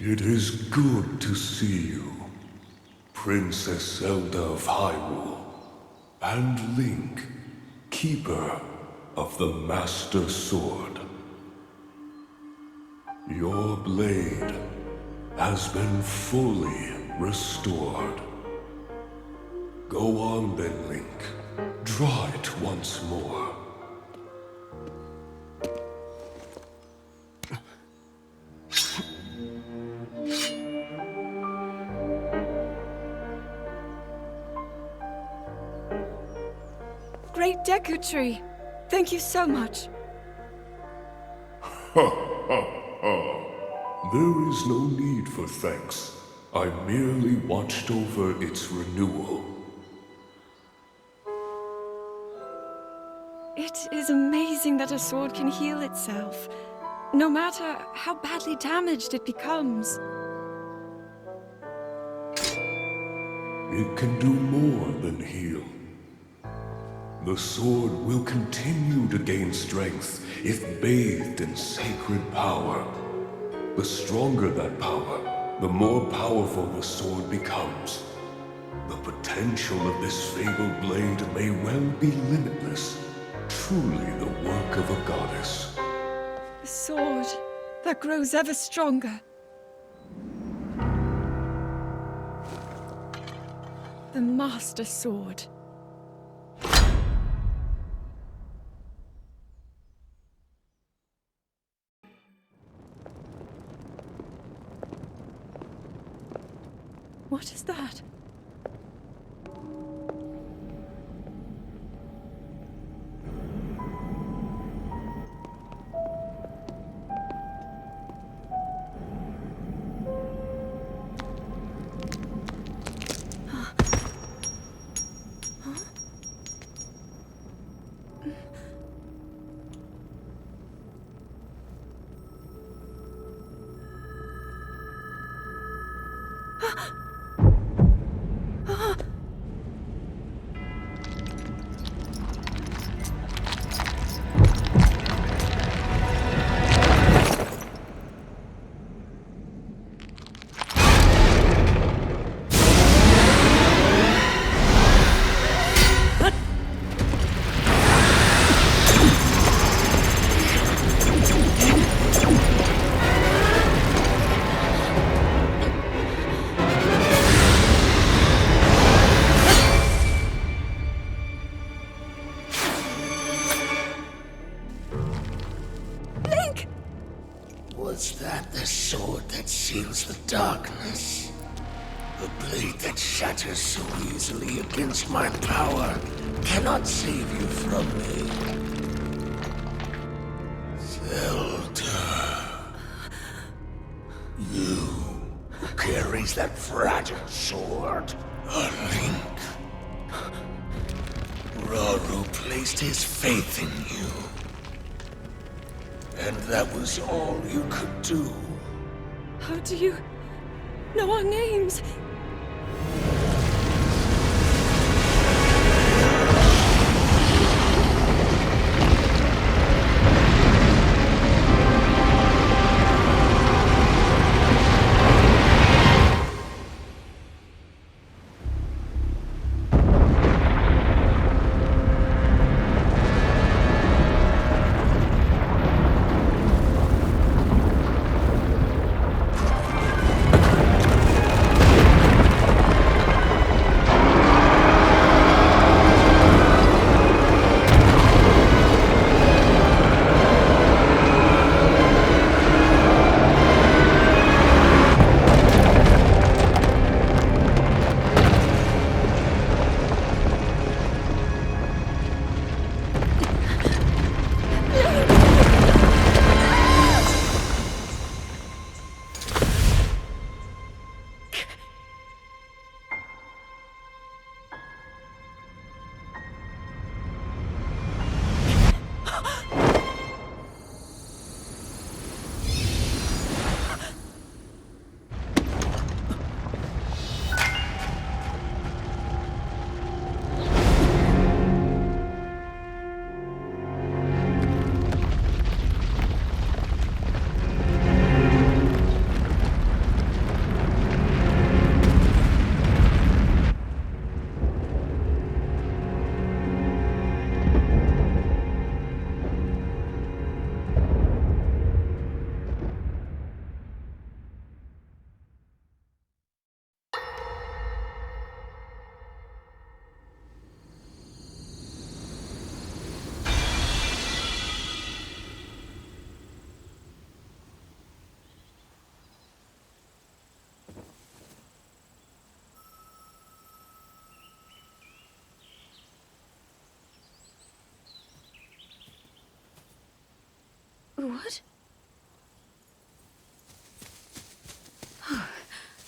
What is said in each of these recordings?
It is good to see you, Princess Zelda of Hyrule, and Link, Keeper of the Master Sword. Your blade has been fully restored. Go on then, Link. Draw it once more. Great Deku Tree! Thank you so much. There is no need for thanks. I merely watched over its renewal. It is amazing that a sword can heal itself, no matter how badly damaged it becomes. It can do more than heal. The sword will continue to gain strength if bathed in sacred power. The stronger that power, the more powerful the sword becomes. The potential of this fabled blade may well be limitless. Truly the work of a goddess. A sword that grows ever stronger. The Master Sword. What is that? Was that the sword that seals the darkness? The blade that shatters so easily against my power cannot save you from me. Zelda. You who carries that fragile sword. A Link. Rauru placed his faith in you. And that was all you could do. How do you know our names?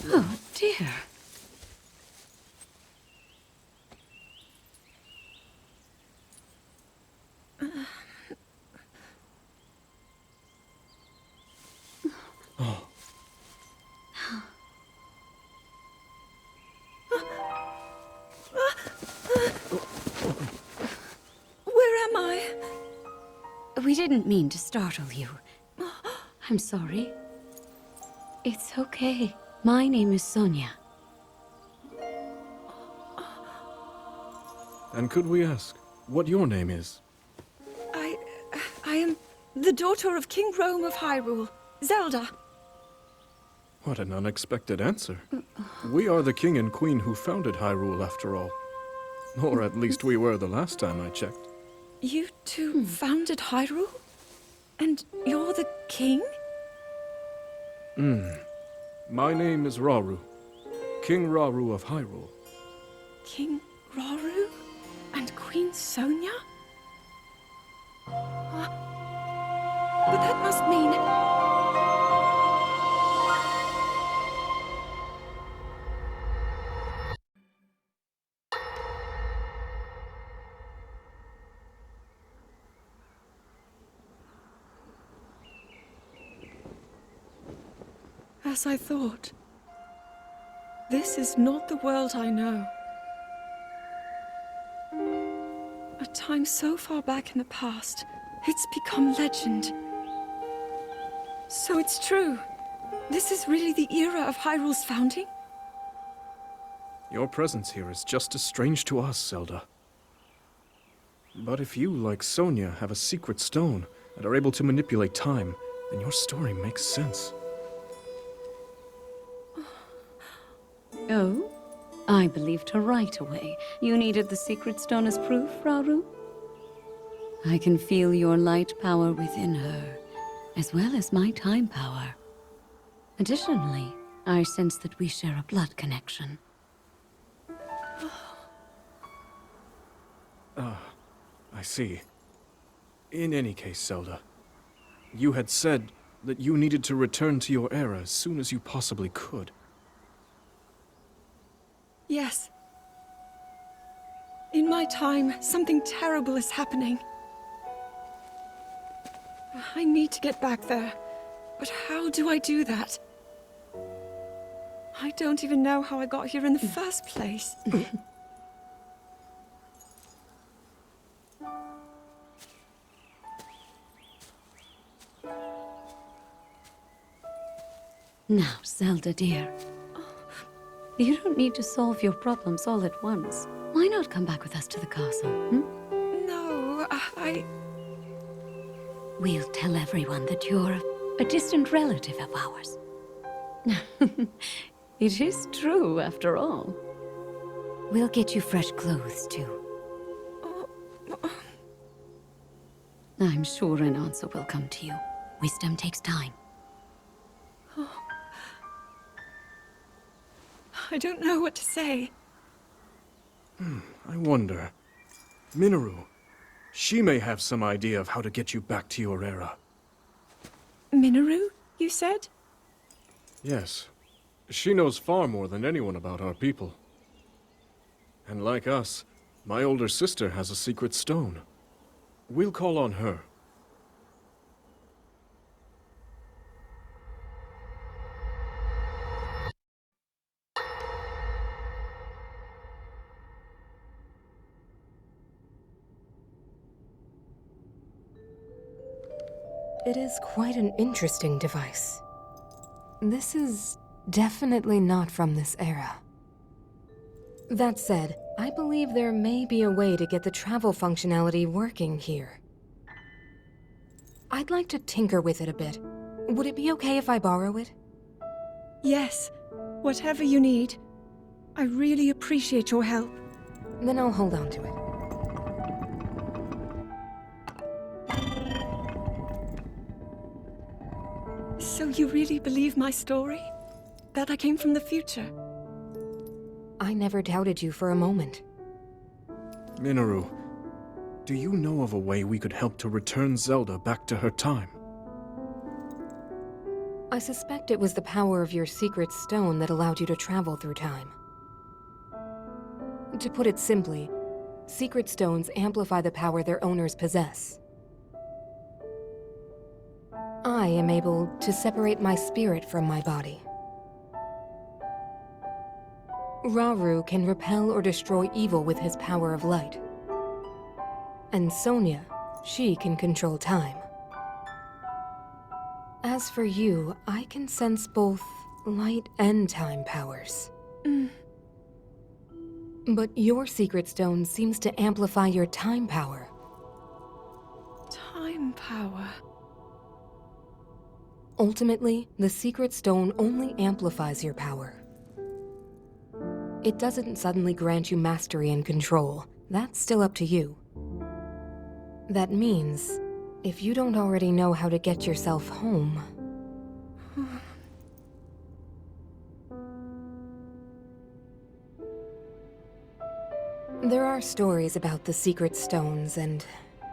Oh, dear. Where am I? We didn't mean to startle you. I'm sorry. It's okay. My name is Sonia. And could we ask what your name is? I am the daughter of King Rome of Hyrule, Zelda. What an unexpected answer. We are the king and queen who founded Hyrule, after all. Or at least we were the last time I checked. You two founded Hyrule? And you're the king? My name is Rauru, King Rauru of Hyrule. King Rauru? And Queen Sonia? But that must mean... As I thought. This is not the world I know. A time so far back in the past, it's become legend. So it's true. This is really the era of Hyrule's founding? Your presence here is just as strange to us, Zelda. But if you, like Sonia, have a secret stone and are able to manipulate time, then your story makes sense. Oh? I believed her right away. You needed the secret stone as proof, Rauru? I can feel your light power within her, as well as my time power. Additionally, I sense that we share a blood connection. I see. In any case, Zelda, you had said that you needed to return to your era as soon as you possibly could. Yes. In my time, something terrible is happening. I need to get back there. But how do I do that? I don't even know how I got here in the first place. Now, Zelda dear. You don't need to solve your problems all at once. Why not come back with us to the castle, No, We'll tell everyone that you're a distant relative of ours. It is true, after all. We'll get you fresh clothes, too. I'm sure an answer will come to you. Wisdom takes time. I don't know what to say. I wonder. Mineru. She may have some idea of how to get you back to your era. Mineru, you said? Yes. She knows far more than anyone about our people. And like us, my older sister has a secret stone. We'll call on her. It is quite an interesting device. This is definitely not from this era. That said, I believe there may be a way to get the travel functionality working here. I'd like to tinker with it a bit. Would it be okay if I borrow it? Yes. Whatever you need. I really appreciate your help. Then I'll hold on to it. So you really believe my story? That I came from the future? I never doubted you for a moment. Mineru, do you know of a way we could help to return Zelda back to her time? I suspect it was the power of your secret stone that allowed you to travel through time. To put it simply, secret stones amplify the power their owners possess. I am able to separate my spirit from my body. Rauru can repel or destroy evil with his power of light. And Sonia, she can control time. As for you, I can sense both light and time powers. But your secret stone seems to amplify your time power. Time power. Ultimately, the secret stone only amplifies your power. It doesn't suddenly grant you mastery and control. That's still up to you. That means, if you don't already know how to get yourself home... There are stories about the secret stones and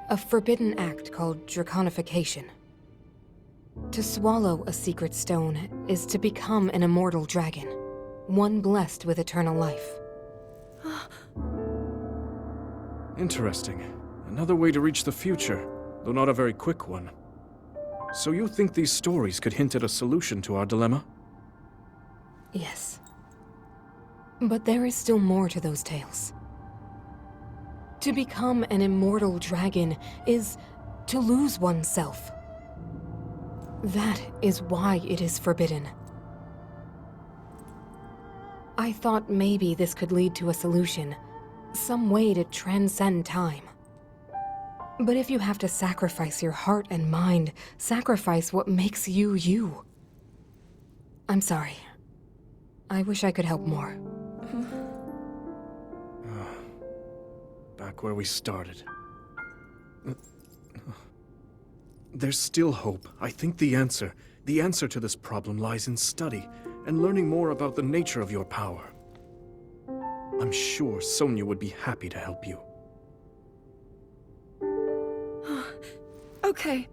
a forbidden act called draconification. To swallow a secret stone is to become an immortal dragon, one blessed with eternal life. Interesting. Another way to reach the future, though not a very quick one. So you think these stories could hint at a solution to our dilemma? Yes. But there is still more to those tales. To become an immortal dragon is to lose oneself. That is why it is forbidden. I thought maybe this could lead to a solution, some way to transcend time. But if you have to sacrifice your heart and mind, sacrifice what makes you you. I'm sorry. I wish I could help more. Back where we started. There's still hope. I think the answer to this problem lies in study and learning more about the nature of your power. I'm sure Sonia would be happy to help you. Okay.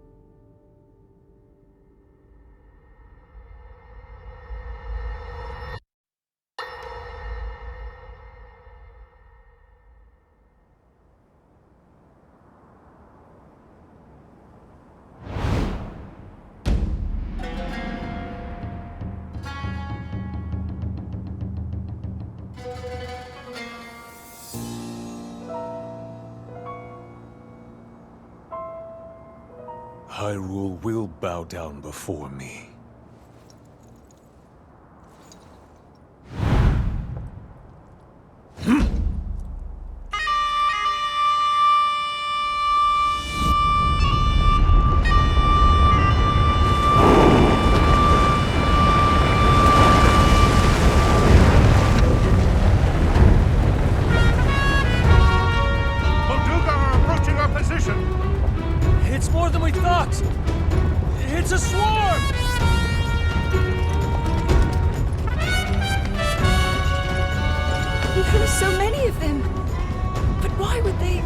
Hyrule will bow down before me. Molduga are approaching our position! It's more than we thought! It's a swarm! There are so many of them. But why would they...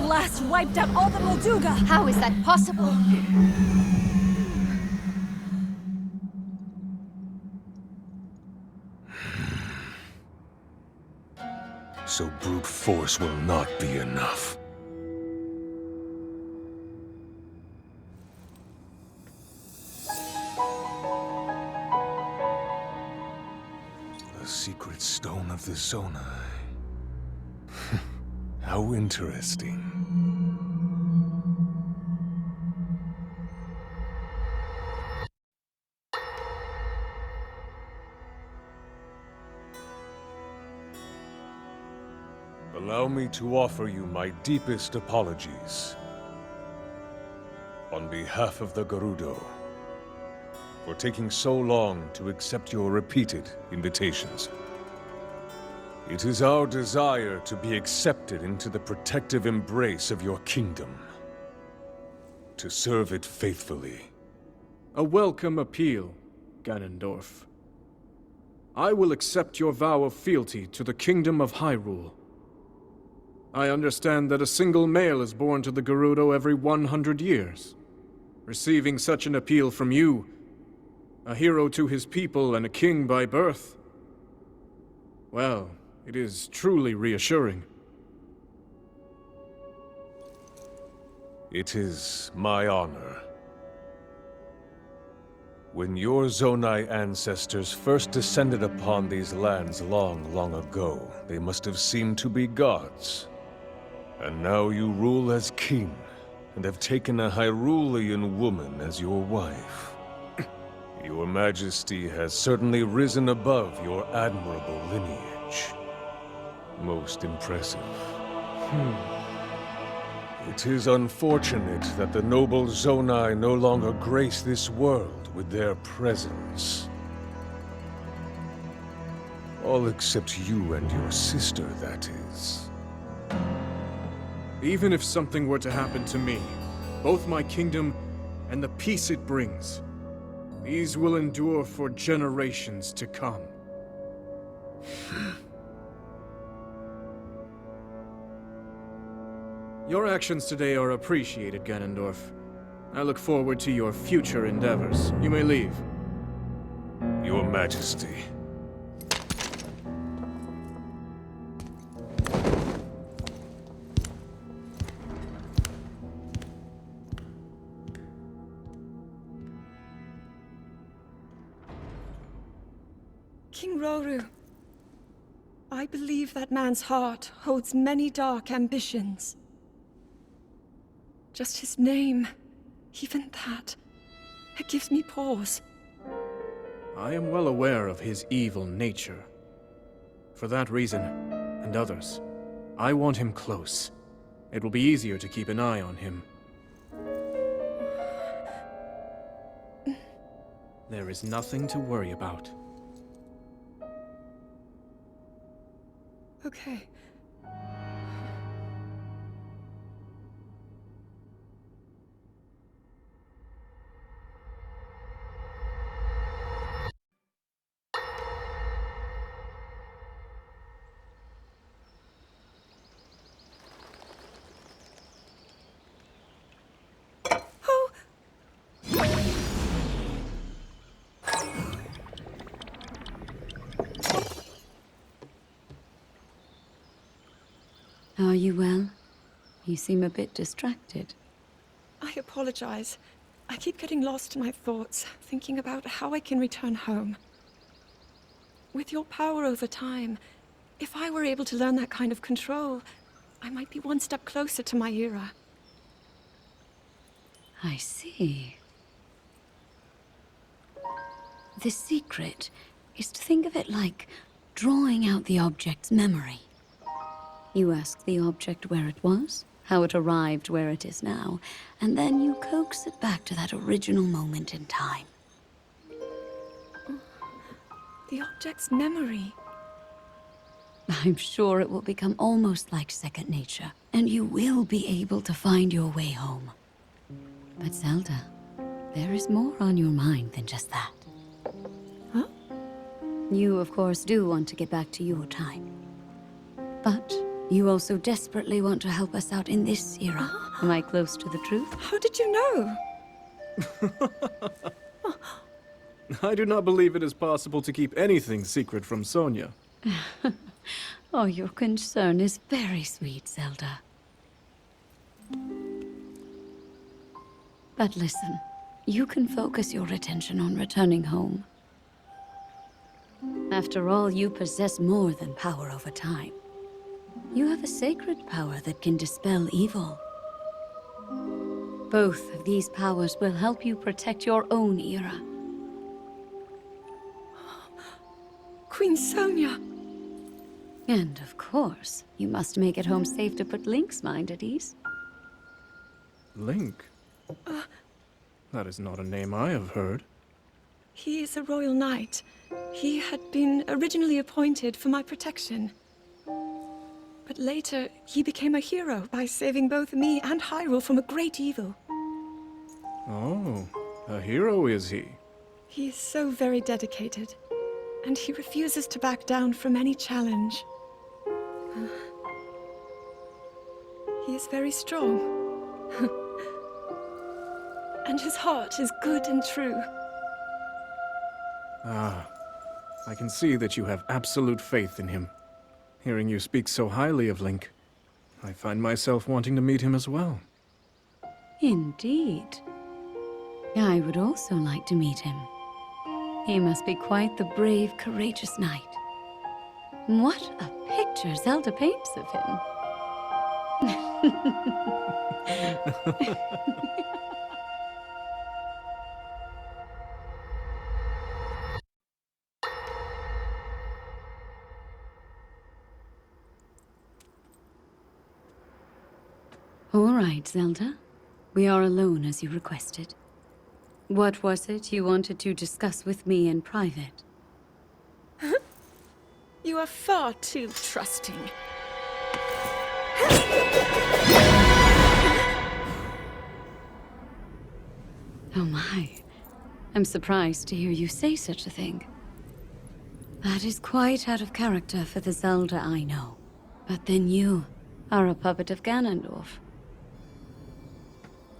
blast wiped out all the Molduga! How is that possible? So brute force will not be enough. The secret stone of the Zonai. How interesting. Allow me to offer you my deepest apologies. On behalf of the Gerudo, for taking so long to accept your repeated invitations. It is our desire to be accepted into the protective embrace of your kingdom, to serve it faithfully. A welcome appeal, Ganondorf. I will accept your vow of fealty to the Kingdom of Hyrule. I understand that a single male is born to the Gerudo every 100 years. Receiving such an appeal from you, a hero to his people and a king by birth, well, it is truly reassuring. It is my honor. When your Zonai ancestors first descended upon these lands long, long ago, they must have seemed to be gods. And now you rule as king, and have taken a Hyrulean woman as your wife. Your Majesty has certainly risen above your admirable lineage. Most impressive. It is unfortunate that the noble Zonai no longer grace this world with their presence. All except you and your sister, that is. Even if something were to happen to me, both my kingdom and the peace it brings, these will endure for generations to come. Your actions today are appreciated, Ganondorf. I look forward to your future endeavors. You may leave. Your Majesty. King Roru, I believe that man's heart holds many dark ambitions. Just his name, even that, it gives me pause. I am well aware of his evil nature. For that reason, and others, I want him close. It will be easier to keep an eye on him. There is nothing to worry about. Okay. Are you well? You seem a bit distracted. I apologize. I keep getting lost in my thoughts, thinking about how I can return home. With your power over time, if I were able to learn that kind of control, I might be one step closer to my era. I see. The secret is to think of it like drawing out the object's memory. You ask the object where it was, how it arrived where it is now, and then you coax it back to that original moment in time. The object's memory. I'm sure it will become almost like second nature, and you will be able to find your way home. But Zelda, there is more on your mind than just that. Huh? You, of course, do want to get back to your time. But you also desperately want to help us out in this era. Am I close to the truth? How did you know? I do not believe it is possible to keep anything secret from Sonia. Oh, your concern is very sweet, Zelda. But listen, you can focus your attention on returning home. After all, you possess more than power over time. you have a sacred power that can dispel evil. Both of these powers will help you protect your own era. Queen Sonia! And of course, you must make it home safe to put Link's mind at ease. Link? That is not a name I have heard. He is a royal knight. He had been originally appointed for my protection. But later, he became a hero by saving both me and Hyrule from a great evil. Oh, a hero is he? He is so very dedicated, and he refuses to back down from any challenge. He is very strong. And his heart is good and true. Ah, I can see that you have absolute faith in him. Hearing you speak so highly of Link, I find myself wanting to meet him as well. Indeed. I would also like to meet him. He must be quite the brave, courageous knight. What a picture Zelda paints of him. All right, Zelda. We are alone as you requested. What was it you wanted to discuss with me in private? You are far too trusting. Oh my. I'm surprised to hear you say such a thing. That is quite out of character for the Zelda I know. But then you are a puppet of Ganondorf.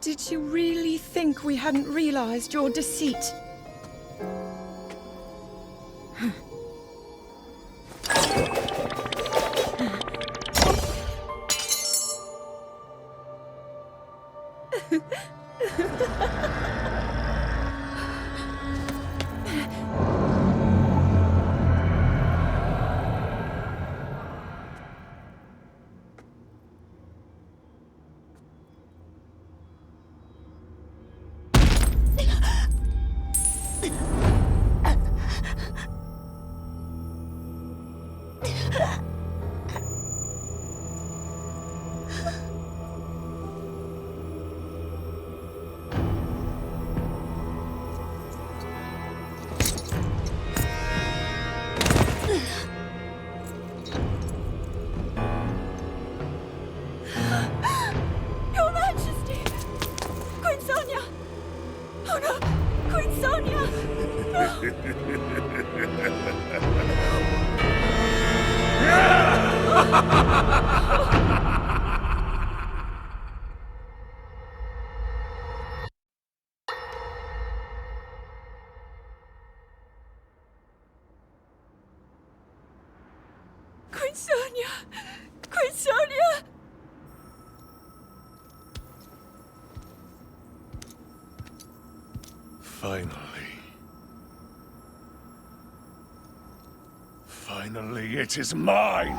Did you really think we hadn't realized your deceit? Your Majesty! Queen Sonia! Oh no! Queen Sonia! Queen Sonia! Queen Sonia! Finally, it is mine!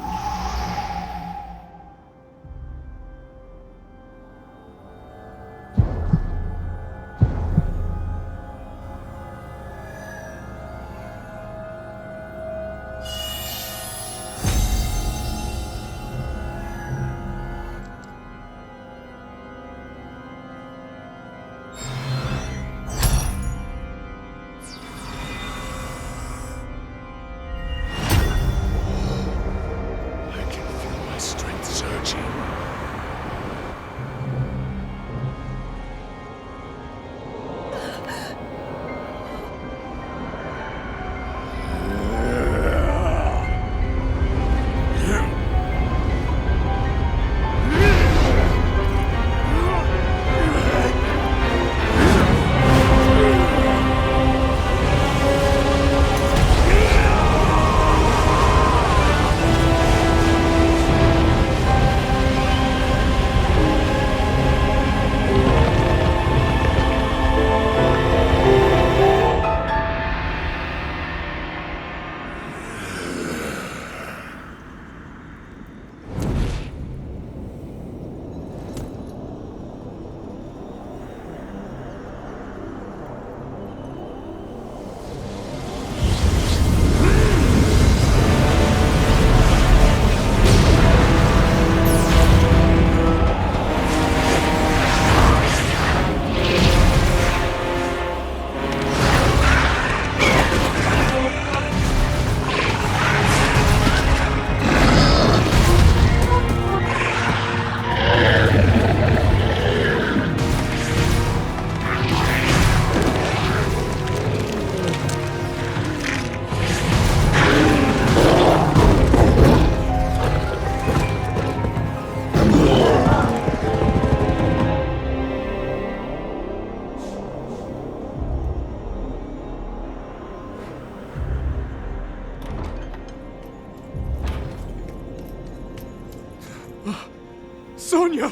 Sonia!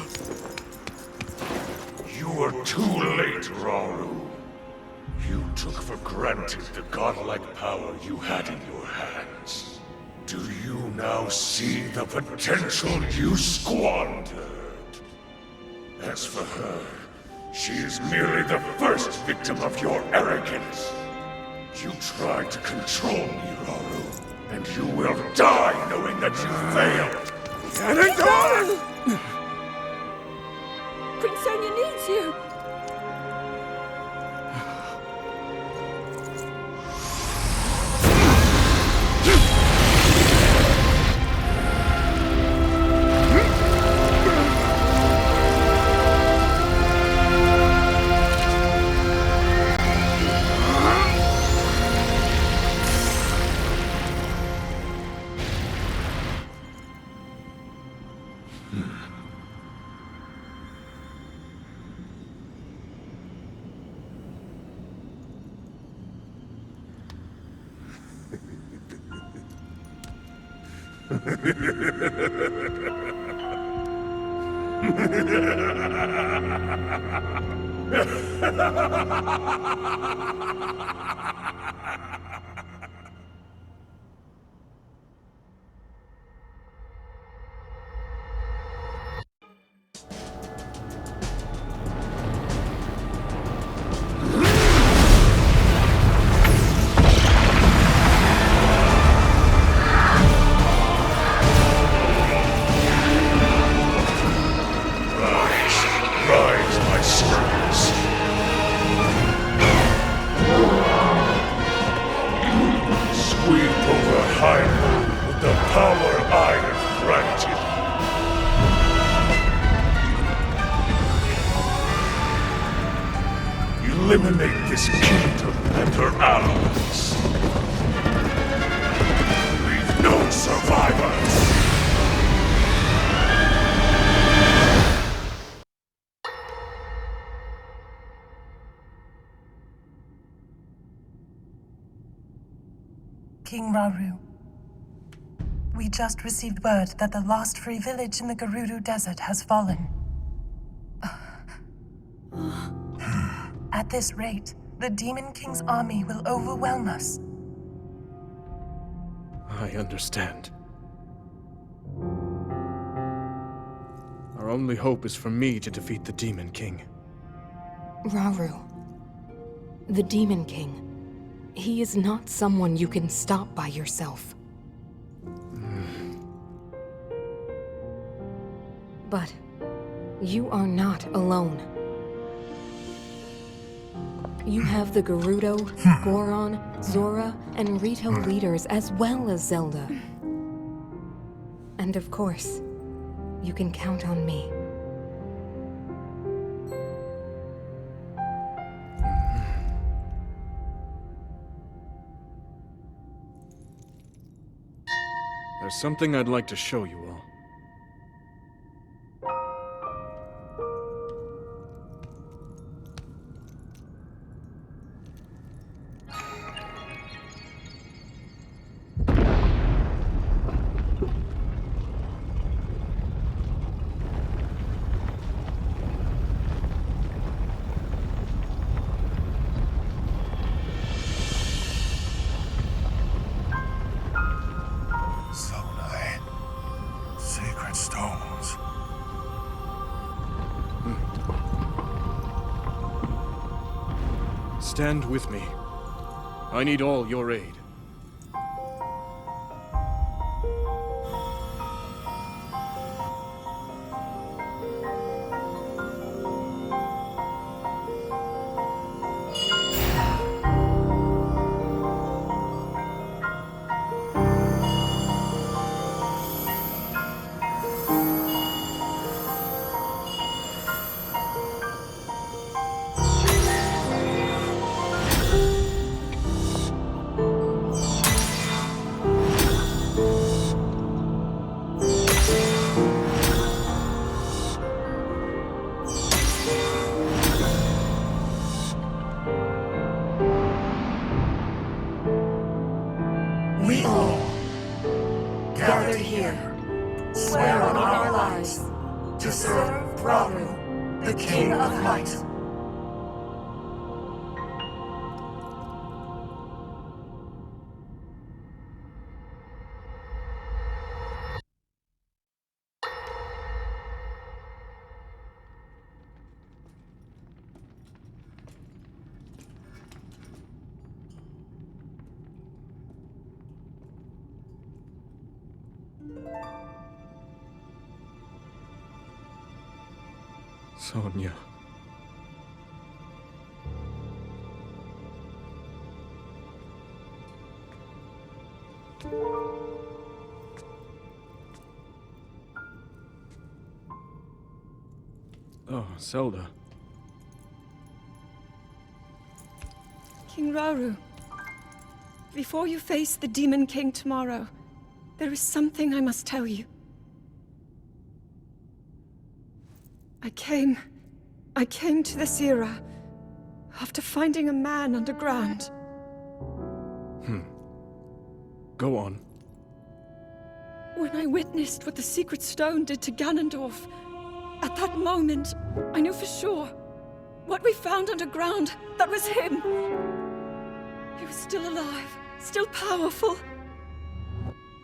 You were too late, Rauru. You took for granted the godlike power you had in your hands. Do you now see the potential you squandered? As for her, she is merely the first victim of your arrogance. You tried to control me, Rauru, and you will die knowing that you failed. Get it done! Prince Sonia needs you! Eliminate this kingdom and her allies. Leave no survivors. King Rauru, we just received word that the last free village in the Gerudo Desert has fallen. At this rate, the Demon King's army will overwhelm us. I understand. Our only hope is for me to defeat the Demon King. Rauru. The Demon King. He is not someone you can stop by yourself. But you are not alone. You have the Gerudo, Goron, Zora, and Rito leaders as well as Zelda. And of course, you can count on me. There's something I'd like to show you all. Stand with me. I need all your aid. We all, gathered here, swear on our lives to serve Rauru, the King of Light. Sonia. Oh, Zelda. King Rauru, before you face the Demon King tomorrow, there is something I must tell you. I came to this era after finding a man underground. Go on. When I witnessed what the Secret Stone did to Ganondorf, at that moment, I knew for sure what we found underground, that was him. He was still alive, still powerful.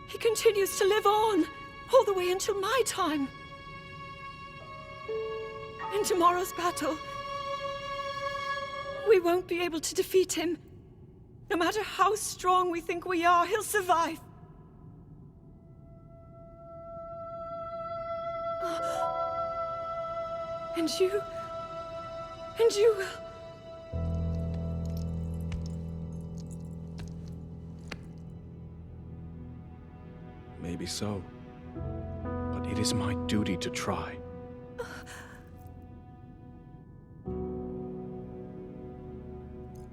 He continues to live on, all the way until my time. In tomorrow's battle, we won't be able to defeat him. No matter how strong we think we are, he'll survive. And you will. Maybe so. But it is my duty to try.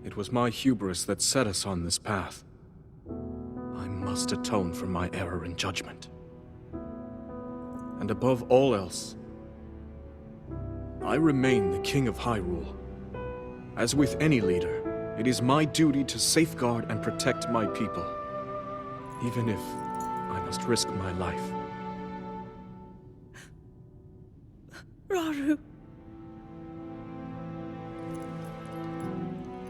It was my hubris that set us on this path. I must atone for my error in judgment. And above all else, I remain the King of Hyrule. As with any leader, it is my duty to safeguard and protect my people, even if I must risk my life. Rauru.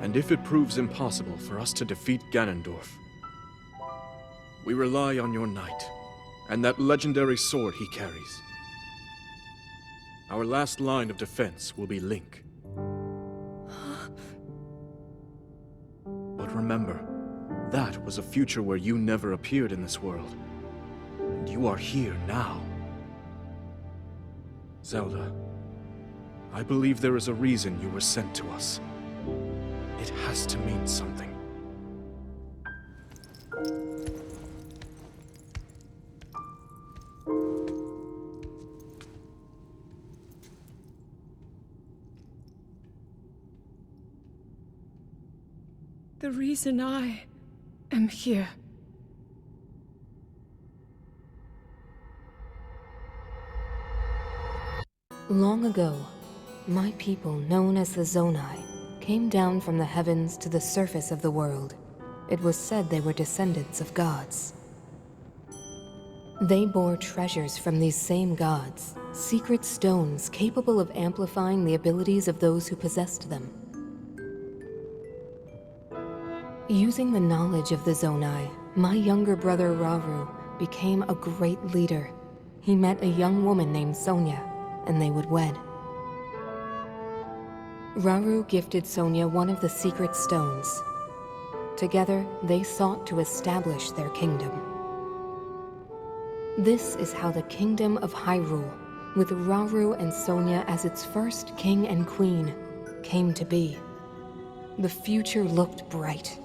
And if it proves impossible for us to defeat Ganondorf, we rely on your knight, and that legendary sword he carries. Our last line of defense will be Link. But remember, that was a future where you never appeared in this world. And you are here now. Zelda, I believe there is a reason you were sent to us. It has to mean something. The reason I am here. Long ago, my people, known as the Zonai, came down from the heavens to the surface of the world. It was said they were descendants of gods. They bore treasures from these same gods, secret stones capable of amplifying the abilities of those who possessed them. Using the knowledge of the Zonai, my younger brother Rauru became a great leader. He met a young woman named Sonia, and they would wed. Rauru gifted Sonia one of the secret stones. Together, they sought to establish their kingdom. This is how the Kingdom of Hyrule, with Rauru and Sonia as its first king and queen, came to be. The future looked bright.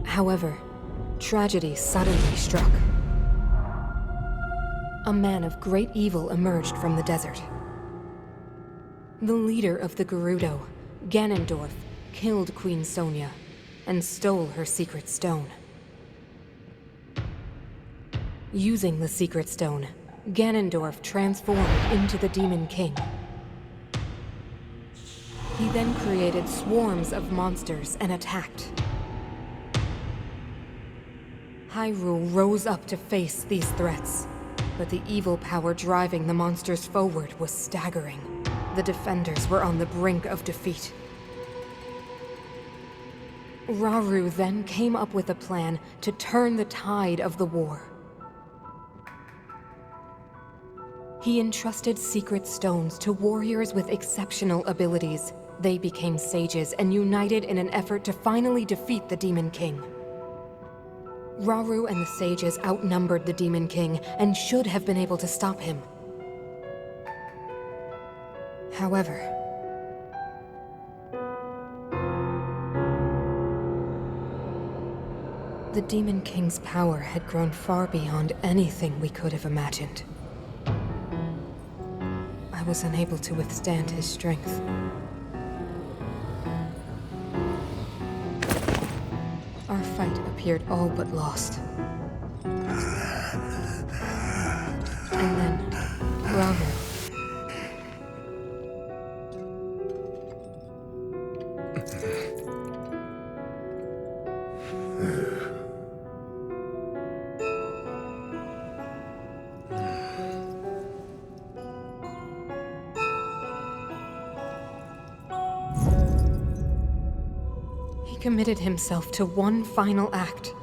However, tragedy suddenly struck. A man of great evil emerged from the desert. The leader of the Gerudo, Ganondorf, killed Queen Sonia and stole her secret stone. Using the secret stone, Ganondorf transformed into the Demon King. He then created swarms of monsters and attacked. Hyrule rose up to face these threats, but the evil power driving the monsters forward was staggering. The defenders were on the brink of defeat. Rauru then came up with a plan to turn the tide of the war. He entrusted secret stones to warriors with exceptional abilities. They became sages and united in an effort to finally defeat the Demon King. Rauru and the sages outnumbered the Demon King and should have been able to stop him. However, the Demon King's power had grown far beyond anything we could have imagined. I was unable to withstand his strength. Our fight appeared all but lost. And then, Rauru. He committed himself to one final act.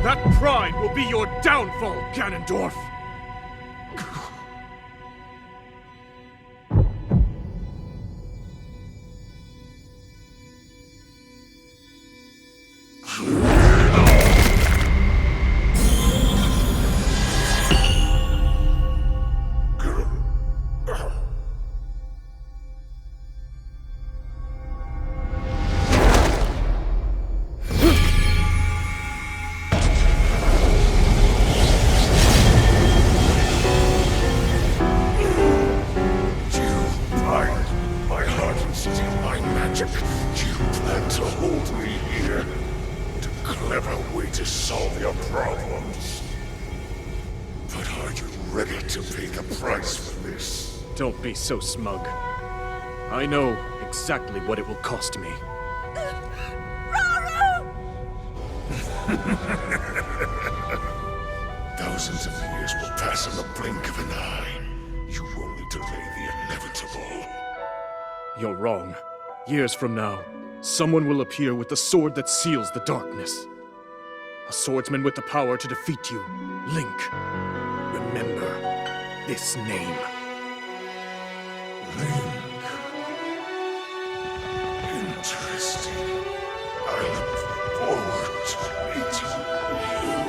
That pride will be your downfall, Ganondorf! Don't be so smug. I know exactly what it will cost me. Thousands of years will pass in the blink of an eye. You only delay the inevitable. You're wrong. Years from now, someone will appear with the sword that seals the darkness. A swordsman with the power to defeat you. Link. Remember this name. Link. Interesting. I look forward to meeting you.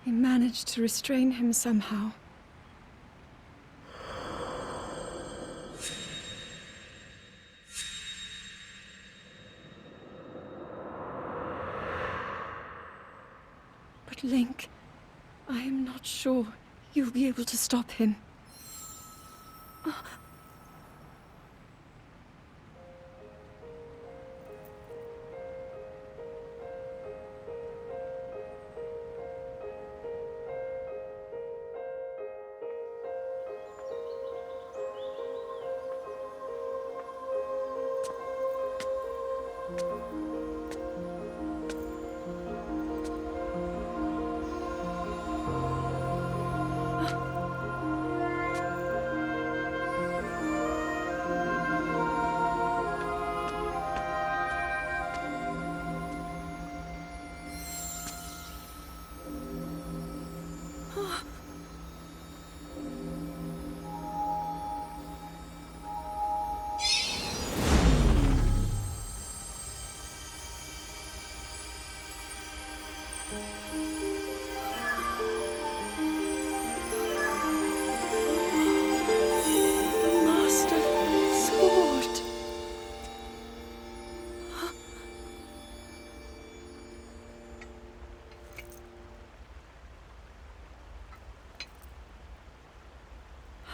I managed to restrain him somehow. But Link, I am not sure you'll be able to stop him.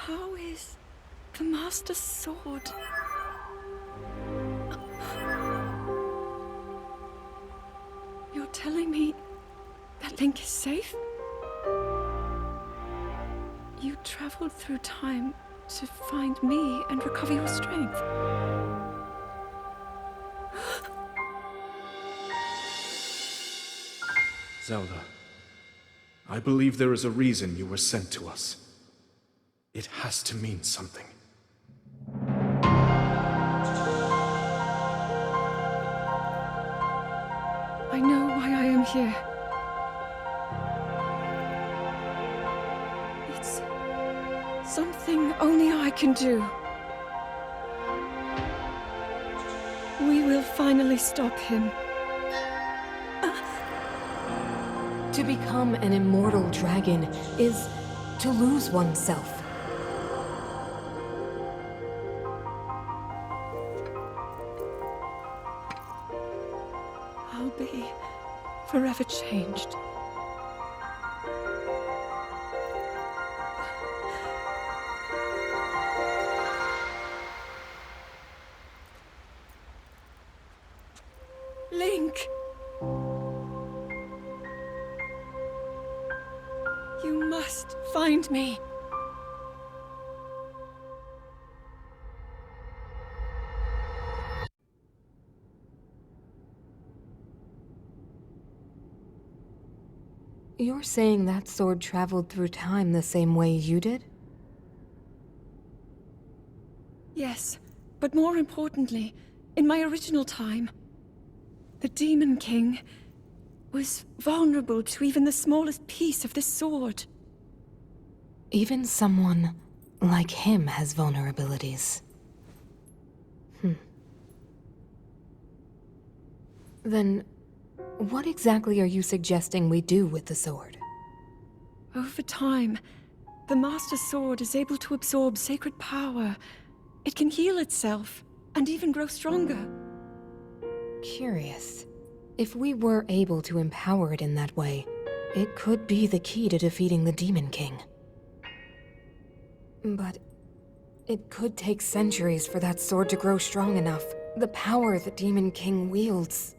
How is the Master Sword? You're telling me that Link is safe? You traveled through time to find me and recover your strength. Zelda, I believe there is a reason you were sent to us. It has to mean something. I know why I am here. It's something only I can do. We will finally stop him. To become an immortal dragon is to lose oneself. I'll be forever changed. Link! You must find me. You're saying that sword traveled through time the same way you did? Yes, but more importantly, in my original time, the Demon King was vulnerable to even the smallest piece of this sword. Even someone like him has vulnerabilities. Then, what exactly are you suggesting we do with the sword? Over time, the Master Sword is able to absorb sacred power. It can heal itself, and even grow stronger. Curious. If we were able to empower it in that way, it could be the key to defeating the Demon King. But it could take centuries for that sword to grow strong enough. The power the Demon King wields.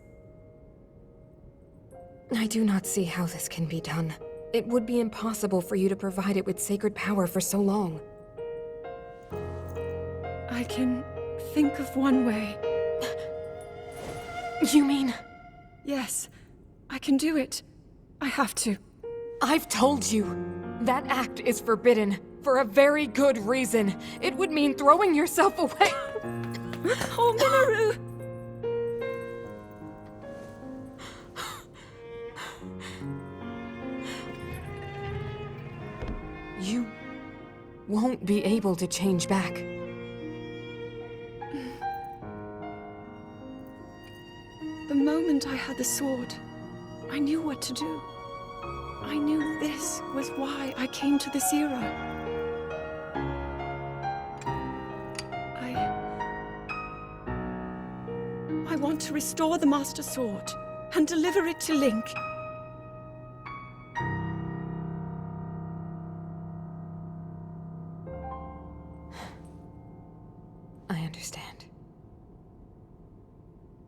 I do not see how this can be done. It would be impossible for you to provide it with sacred power for so long. I can think of one way. You mean? Yes, I can do it. I have to. I've told you. That act is forbidden, for a very good reason. It would mean throwing yourself away. Oh, Mineru! You won't be able to change back. The moment I had the sword, I knew what to do. I knew this was why I came to this era. I want to restore the Master Sword and deliver it to Link. I understand.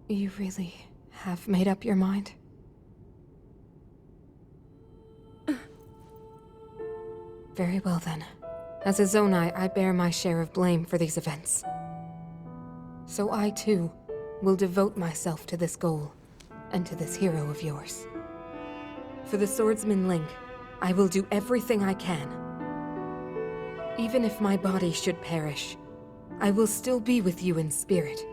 You really have made up your mind? Very well then. As a Zonai, I bear my share of blame for these events. So I too will devote myself to this goal, and to this hero of yours. For the swordsman Link, I will do everything I can. Even if my body should perish, I will still be with you in spirit.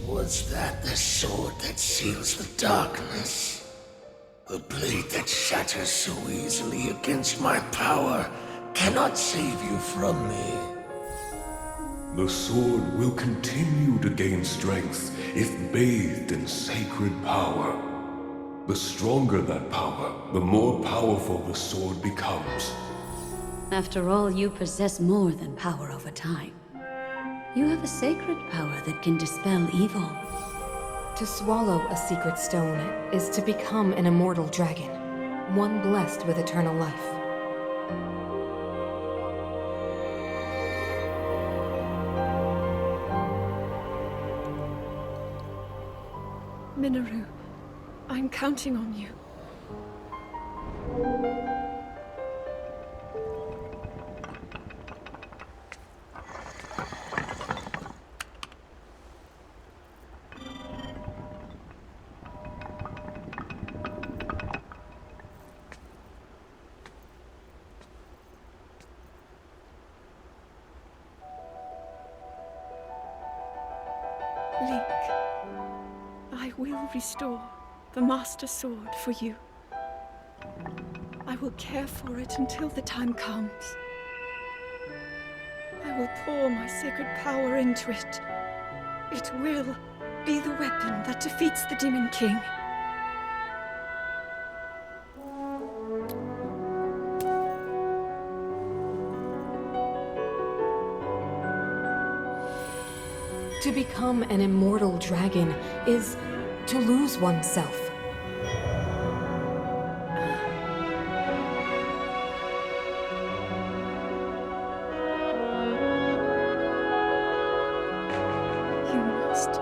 Was that the sword that seals the darkness? The blade that shatters so easily against my power cannot save you from me. The sword will continue to gain strength if bathed in sacred power. The stronger that power, the more powerful the sword becomes. After all, you possess more than power over time. You have a sacred power that can dispel evil. To swallow a secret stone is to become an immortal dragon, one blessed with eternal life. Mineru, I'm counting on you. Link, I will restore the Master Sword for you. I will care for it until the time comes. I will pour my sacred power into it. It will be the weapon that defeats the Demon King. To become an immortal dragon is to lose oneself. You must.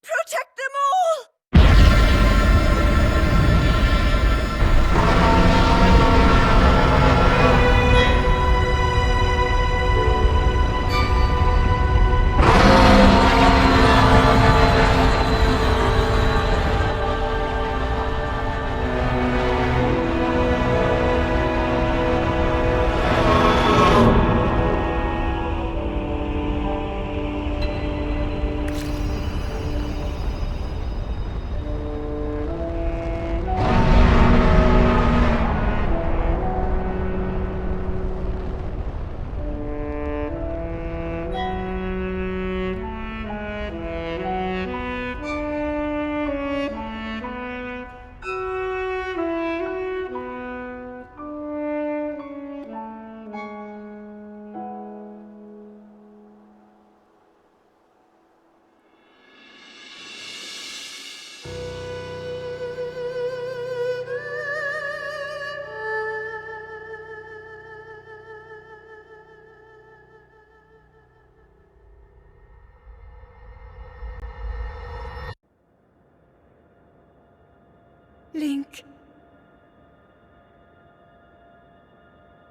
Protect them all! Link.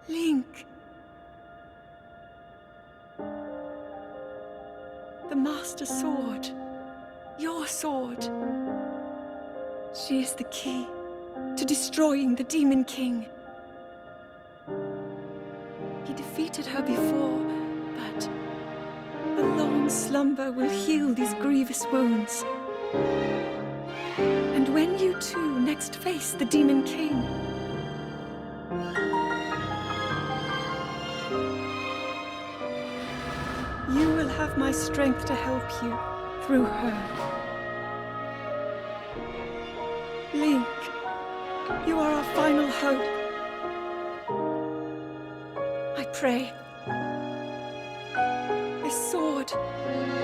Link. The Master Sword. Your sword. She is the key to destroying the Demon King. He defeated her before, but a long slumber will heal these grievous wounds. And when you two next face the Demon King, you will have my strength to help you through her. Link, you are our final hope. I pray this sword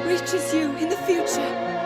reaches you in the future.